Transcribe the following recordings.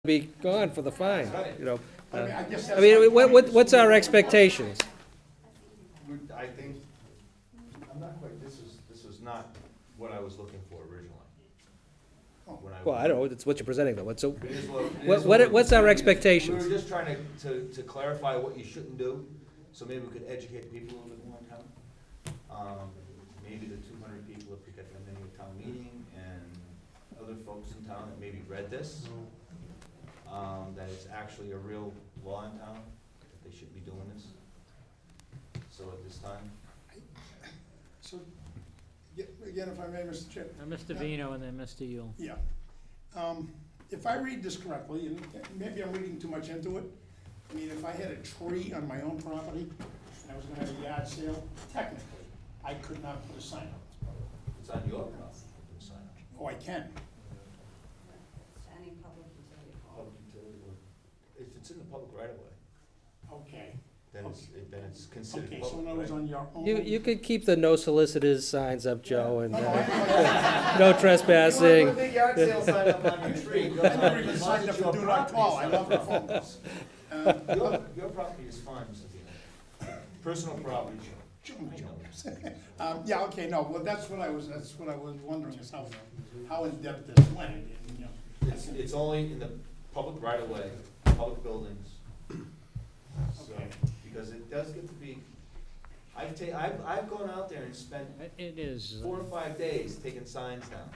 be gone for the fine, you know. I guess I that's mean, my point. what's our expectations? I think, I'm not quite, this was not what I was looking for originally. When Well, I don't know, it's what you're presenting though, so, It is what- it is what, we're what's our doing. expectations? We were just trying to clarify what you shouldn't do, so maybe we could educate people a little bit more in town. Maybe the 200 people, if we get them into a town meeting, and other folks in town that maybe read this, that it's actually a real law in town, that they shouldn't be doing this. So at this time, So, again, if I may, Mr. Chair. Mr. Vino and then Mr. Yule. Yeah. If I read this correctly, and maybe I'm reading too much into it, I mean, if I had a tree on my own property, and I was gonna have a yard sale, technically, I could not put a sign up. it's on your property, you can sign up. Oh, I can. Any public utility pole. Public utility, or if it's in the public right of way, Okay. then it's considered Okay, so public, when I was right? on your own. You could keep the no solicitors signs up, Joe, and, No, I no trespassing. You want to put a big yard sale sign up on your tree, go ahead, never even as long signed as up your for do not property call, I is love the signed phone up. calls. Your property is fine, Mr. Vino. Personal property, Yeah, okay, no, well, that's what I was wondering, is how in-depth this went, and, you know. it's only in the public right of way, public buildings. So, Okay. because it does get to be, I've gone out there and spent It is. 4 or 5 days taking signs down.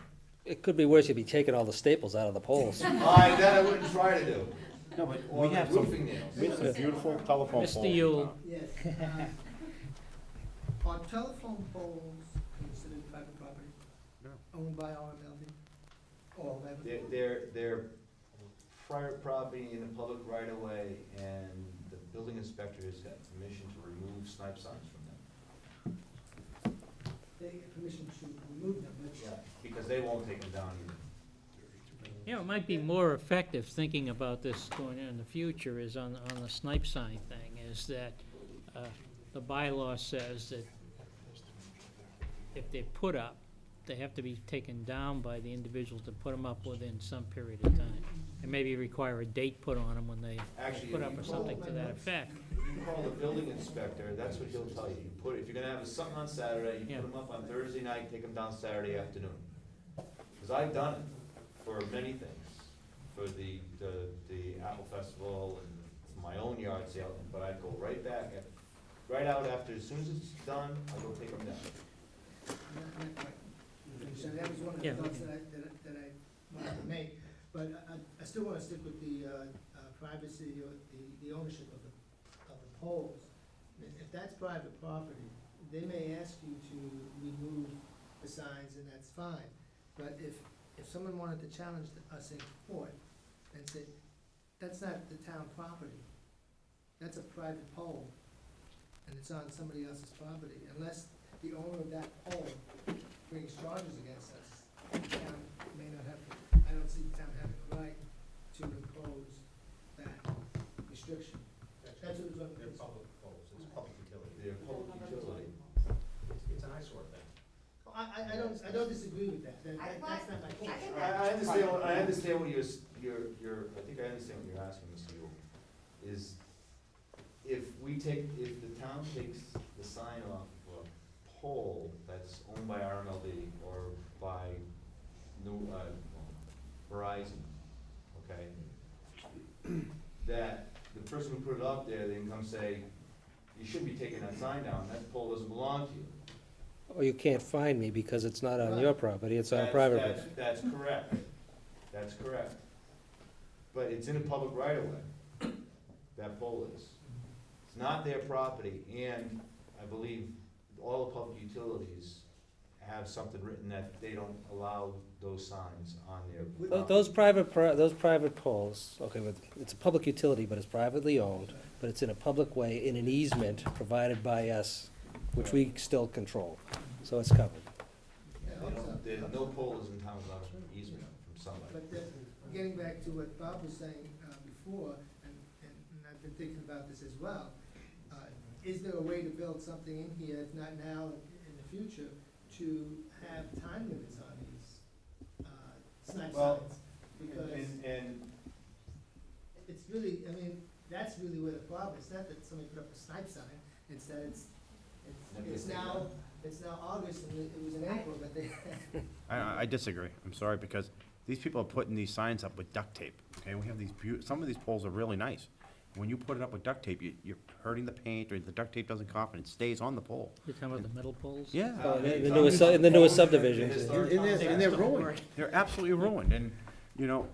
It could be worse, you'd be taking all the staples out of the poles. That I wouldn't try to do. No, but Or we have the some, roofing nails. we have some beautiful telephone poles. Mr. Yule, Yes. Are telephone poles considered private property? No. Owned by RMLD? All of them? They're private property in the public right of way, and the building inspector has got permission to remove snipe signs from them. They get permission to remove them, which, Because they won't take them down either. you know, it might be more effective thinking about this going in the future is on the snipe sign thing, is that the bylaw says that if they're put up, they have to be taken down by the individuals to put them up within some period of time. And maybe require a date put on them when they Actually, put if up you or call- something to that effect. You call the building inspector, that's what he'll tell you. You put, if you're gonna have something on Saturday, you Yeah. put them up on Thursday night, take them down Saturday afternoon. Because I've done it for many things, for the Apple Festival and for my own yard sale, but I go right back, right out after, as soon as it's done, I go take them down. not quite. So that was one of Yeah, the we thoughts can- that I wanted to make. But I still wanna stick with the privacy or the ownership of the poles. If that's private property, they may ask you to remove the signs, and that's fine. But if someone wanted to challenge us in court and say, that's not the town property, that's a private pole, and it's on somebody else's property, unless the owner of that pole brings charges against us, the town may not have, I don't see the town having a right to impose that restriction. That's what it was on. They're public poles, it's public utility. They're public utility. It's an eyesore thing. I don't disagree with that, that's not my point. I understand what you're, I think I understand what you're asking, Mr. Yule, is if the town takes the sign off of a pole that's owned by RMLD or by Verizon, okay? That the person who put it up there, they can come say, you shouldn't be taking that sign down, that pole doesn't belong to you. Or you can't find me because it's not on your property, it's on private property. That's correct, that's correct. But it's in a public right of way, that pole is. It's not their property, and I believe all the public utilities have something written that they don't allow those signs on their property. Those private poles, okay, but it's a public utility, but it's privately owned, but it's in a public way, in an easement provided by us, which we still control, so it's covered. There's no pole is in town without an easement from somebody. But getting back to what Bob was saying before, and I've been thinking about this as well, is there a way to build something in here, if not now, in the future, to have time limits on these snipe Well, signs? Because And really, I mean, that's really where the problem is, not that somebody put up a snipe sign, it's that it's now August and it was in April, but they, I disagree, I'm sorry, because these people are putting these signs up with duct tape, okay? We have these some of these poles are really nice. When you put it up with duct tape, you're hurting the paint, or the duct tape doesn't come off, and it stays on the pole. You're talking about the metal poles? Yeah. In the newest subdivisions. And they're ruined, they're absolutely ruined, and, you know,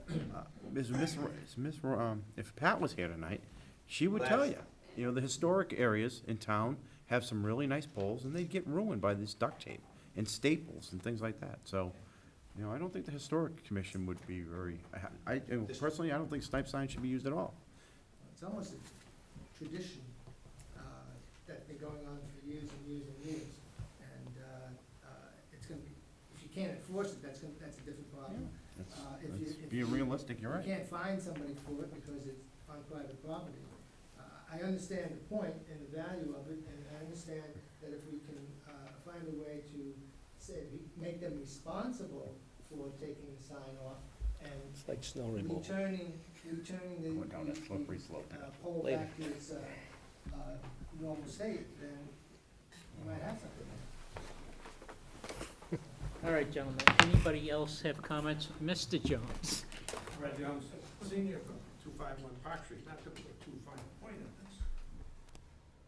if Pat was here tonight, she would tell you, you know, the historic areas in town have some really nice poles, and they get ruined by this duct tape and staples and things like that, so, you know, I don't think the historic commission would be very, personally, I don't think snipe signs should be used at all. it's almost a tradition, that's been going on for years and years and years. And, it's gonna be, if you can't enforce it, that's a different problem. If Being realistic, you're you right. can't find somebody for it because it's on private property. I understand the point and the value of it, and I understand that if we can, find a way to say, make them responsible for taking the sign off and It's like snow removal. returning the, Going down that slippery slope. pole Later. back to its, normal state, then you might have something there. All right, gentlemen, anybody else have comments? Mr. Jones? Fred Jones, senior from 251 Park Street, not to put too fine a point in this.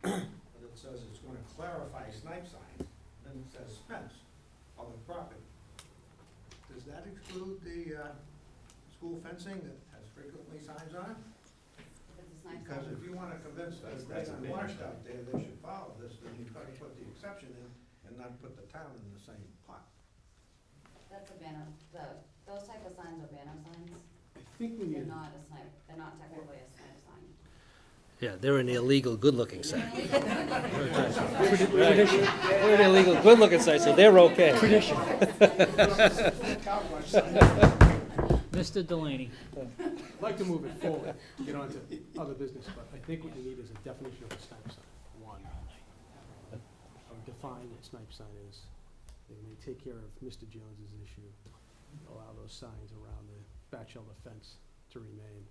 But it says it's gonna clarify snipe signs, then it says fence, public property. Does that exclude the, school fencing that has frequently signs on it? Because if you wanna convince the That's a great big unwashed issue. out there they should follow this, then you've gotta put the exception in and not put the town in the same pot. That's a banner, those type of signs are banner signs. I think when They're not a snipe, they're not technically a snipe sign. Yeah, they're an illegal, good-looking site. We're an illegal, good-looking site, so they're okay. Tradition. Cowboy sign. Mr. Delaney? I'd like to move it forward, to get on to other business, but I think what we need is a definition of a snipe sign, one. Define what snipe sign is. It may take care of Mr. Jones's issue, allow those signs around the back shelter fence to remain.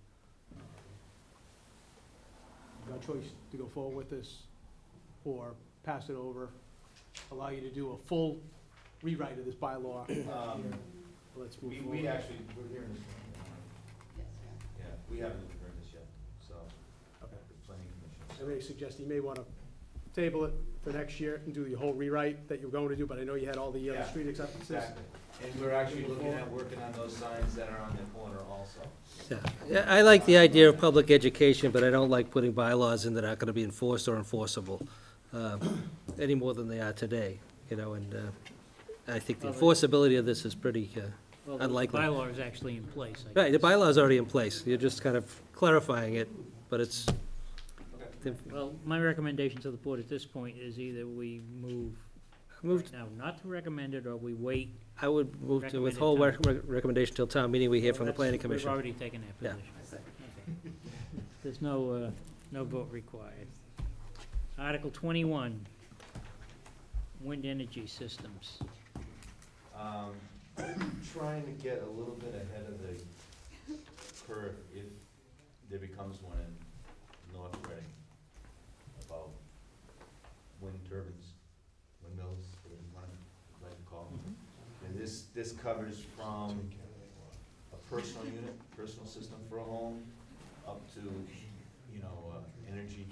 No choice to go forward with this, or pass it over, allow you to do a full rewrite of this bylaw. Let's move forward. We actually, we're hearing this. Yes, yeah. Yeah, we haven't even heard this yet, so, Okay. the planning I commission. may suggest you may want to table it for next year and do the whole rewrite that you're going to do, but I know you had all the Yeah, street acceptances. Exactly. And we're actually looking at working on those signs that are on the corner also. Yeah, I like the idea of public education, but I don't like putting bylaws in that aren't gonna be enforced or enforceable, any more than they are today, you know, and, I think the enforceability of this is pretty, Well, the Unlikely. bylaw is actually in place, I right, the guess. bylaw's already in place, you're just kind of clarifying it, but it's, Well, my recommendation to the board at this point is either we move moved, now not to recommend it, or we wait. I would move to Recommended withhold time. recommendation till town meeting we hear from the Well, planning that's- commission. We've already taken that Yeah. position. Okay. There's no vote required. Article 21, wind energy systems. Trying to get a little bit ahead of the curve if there becomes one in North Reading about wind turbines, windmills, whatever you want to like to call them. And this covers from a personal unit, personal system for a home, up to, you know, energy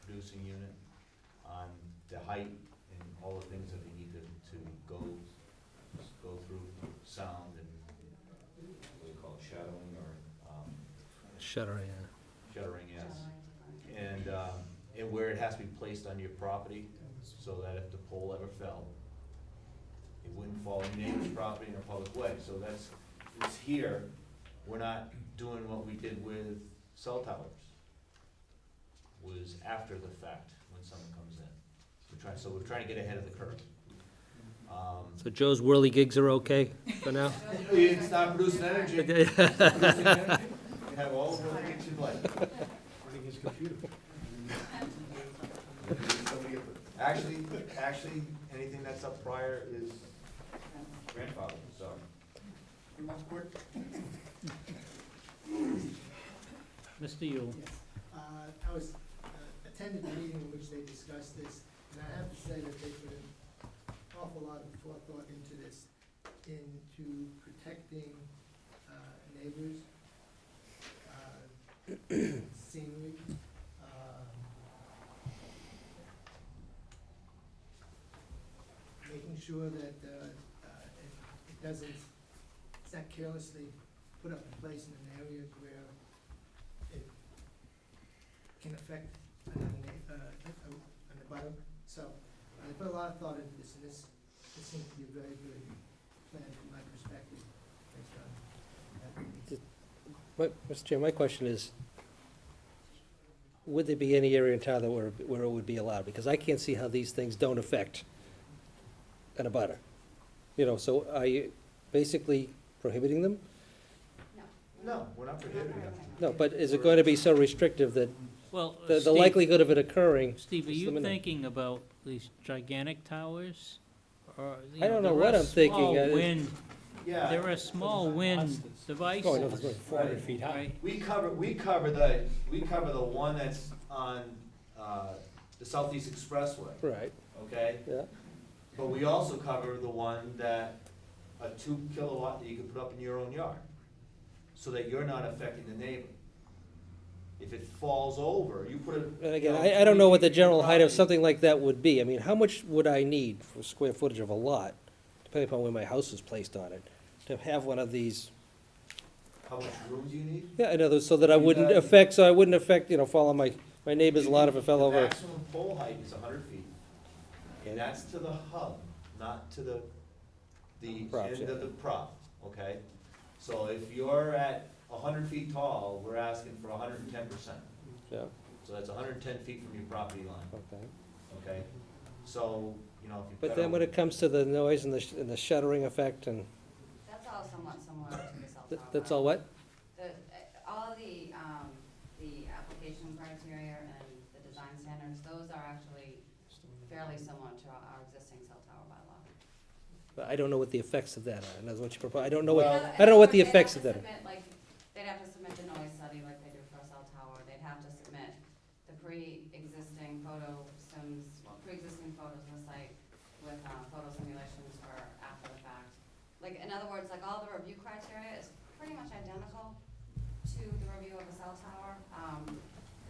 producing unit on the height and all the things that they need to go through sound and what do you call it, shadowing or, Shuttering, yeah. shuttering, yes. And where it has to be placed on your property, so that if the pole ever fell, it wouldn't fall on your neighbor's property in a public way. So it's here, we're not doing what we did with cell towers. Was after the fact, when someone comes in. We're trying to get ahead of the curve. So Joe's whirly gigs are okay for now? It's not producing energy. It's producing energy. You have all the things you'd like. Running his computer. Actually, anything that's up prior is grandfather, so. Real quick. Mr. Yule? Yes, I was, attended the meeting in which they discussed this, and I have to say that they put an awful lot of forethought into this, into protecting, neighbors, scenery, making sure that, it doesn't, it's not carelessly put up in place in an area where it can affect another an abutter. So, they put a lot of thought into this, and this seems to be a very good plan from my perspective, based on that. Mr. Chair, my question is, would there be any area in town that where it would be allowed? Because I can't see how these things don't affect an abutter. You know, so are you basically prohibiting them? No, we're not prohibiting them. No, but is it going to be so restrictive that Well, the Steve, likelihood of it occurring? Steve, are is you limited? thinking about these gigantic towers? Or, you I don't know there what are I'm thinking. small I- wind- Yeah. There are small wind devices, Oh, I know, it's like 400 feet right? We cover the one that's on, the Southeast Expressway, Right, okay? yeah. But we also cover the one that, a 2 kilowatt that you can put up in your own yard, so that you're not affecting the neighbor. If it falls over, you put it. And again, you know, I don't know 20 what the feet from your general height of property. something like that would be. I mean, how much would I need for square footage of a lot, depending upon where my house is placed on it, to have one of these? How much room do you need? Yeah, I know, so that I You wouldn't got- affect, so I wouldn't affect, you know, fall on my neighbor's lot if it fell The over. maximum pole height is 100 feet, and that's to the hub, not to the Props, end yeah. of the prop, okay? So if you're at 100 feet tall, we're asking for 110%. Yeah, So that's 110 feet from your property line, okay. okay? So, you know, if you've But got then when a, it comes to the noise and the shuttering effect and, That's all somewhat similar to the cell tower. that's all what? All of the application criteria and the design standards, those are actually fairly similar to our existing cell tower bylaw. But I don't know what the effects of that are, and that's what you propose, I don't know what, Well- I don't know what the effects of that are. They'd have to submit the noise study like they do for a cell tower, they'd have to submit the pre-existing pre-existing photos of the site with, photo simulations for after the fact. Like, in other words, like, all the review criteria is pretty much identical to the review of a cell tower.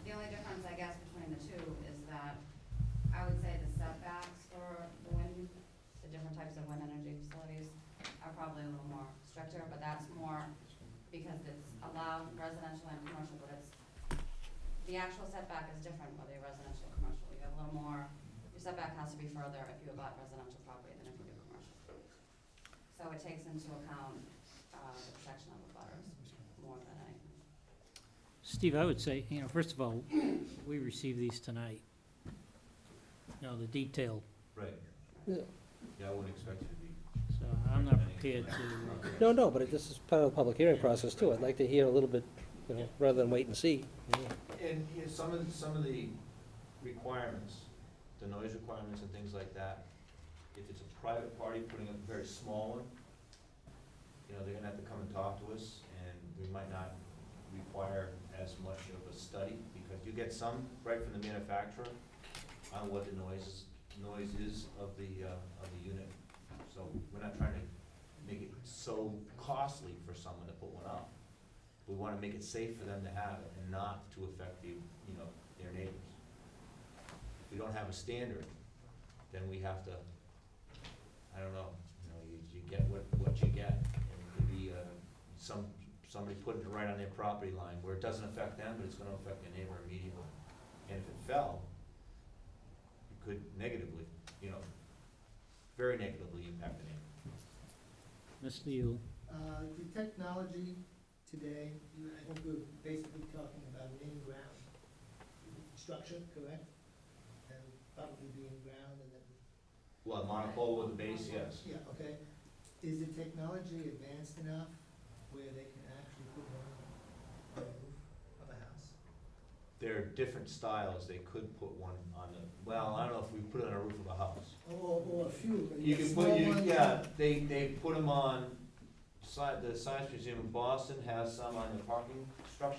The only difference, I guess, between the two is that I would say the setbacks for the wind, the different types of wind energy facilities are probably a little more stricter, but that's more because it's allowed residential and commercial, but the actual setback is different whether you're residential or commercial. You have a little more, your setback has to be further if you abut residential property than if you do commercial. So it takes into account, the protection of the butters more than anything. Steve, I would say, you know, first of all, we received these tonight. You know, the detail, right, Yeah. yeah, I wouldn't expect you to be. so I'm not prepared to, No, but this is part of the public hearing process too. I'd like to hear a little bit, you know, rather than wait and see. And, you know, some of the requirements, the noise requirements and things like that, if it's a private party putting up a very small one, you know, they're gonna have to come and talk to us, and we might not require as much of a study, because you get some right from the manufacturer on what the noise is of the unit. So we're not trying to make it so costly for someone to put one up. We wanna make it safe for them to have it and not to affect their neighbors. If we don't have a standard, then we have to, I don't know, you get what you get. And it could be, somebody putting it right on their property line where it doesn't affect them, but it's gonna affect their neighbor immediately. And if it fell, it could negatively, very negatively impact the neighbor. Mr. Yule, The technology today, I think we're basically talking about an in-ground structure, correct? And probably be in-ground and then. Well, monopole with a base, yes. Yeah, okay. Is the technology advanced enough where they can actually put one on the roof of a house? There are different styles, they could put one on the, well, I don't know if we put it on a roof of a house. Or a few, but You can small put, ones. they put them on, the Science Museum in Boston has some on the parking structure.